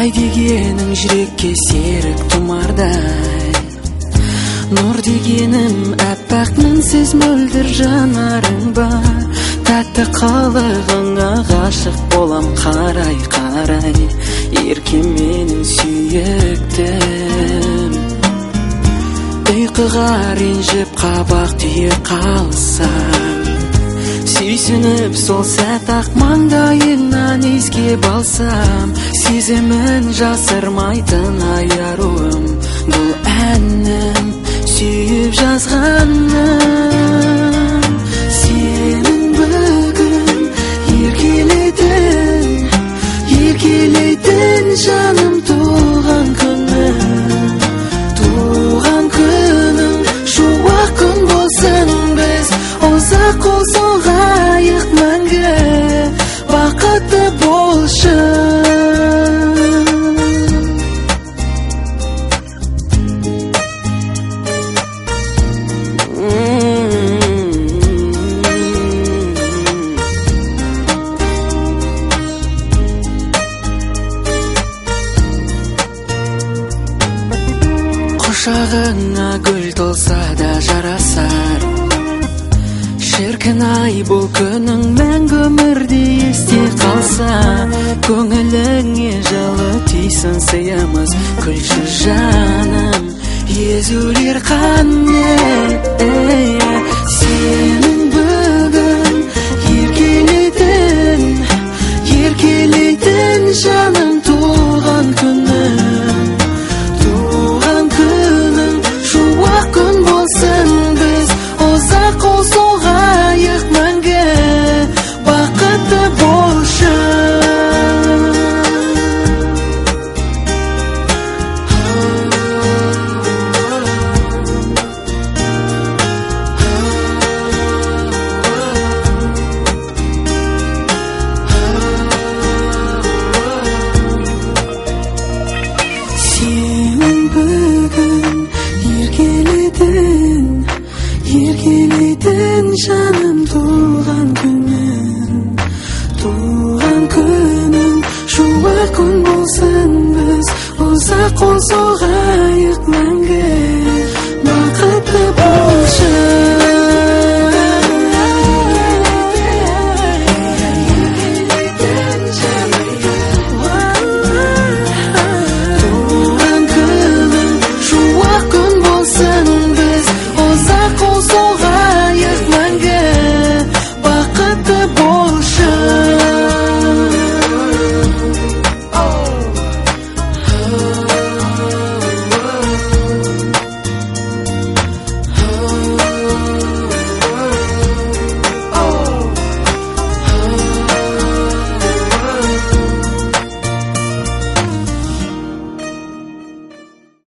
Ай дегенің жүрекке серік тұмардай, нұр дегенім әппақ мінсіз мөлдір жанарың бар. Тәтті қылығыңа ғашық болам қарай-қарай, еркем менің сүйіктім. Ұйқыға ренжіп қабақ түйе қалсам, сүйсініп сол сәт ақ маңдайыңнан иіскеп алсам, сезімін жасырмайтын аяруым, бұл әнім сүйіп жазғаным. Сенің бүгін еркелейтін жаным туған күнің, шуақ күн болсын біз, ұзақ қол соғайық мәңгі, бақытты болшы. Құшағыңа гүл толса да жарасар, шіркін ай бұл күнің мәңгі өмірде есте қалса, көңіліңе жылы тисін сыйымыз, күлші жаным, езулер қане. Сенің бүгін еркелейтін жаным туған күнің, шуақ күн болсын біз, ұзақ қол соғайық мәңгі, бақытты болшы. Сенің бүгін еркелейтін жаным туған күнің, шуақ күн болсын біз, ұзақ қол соғайық.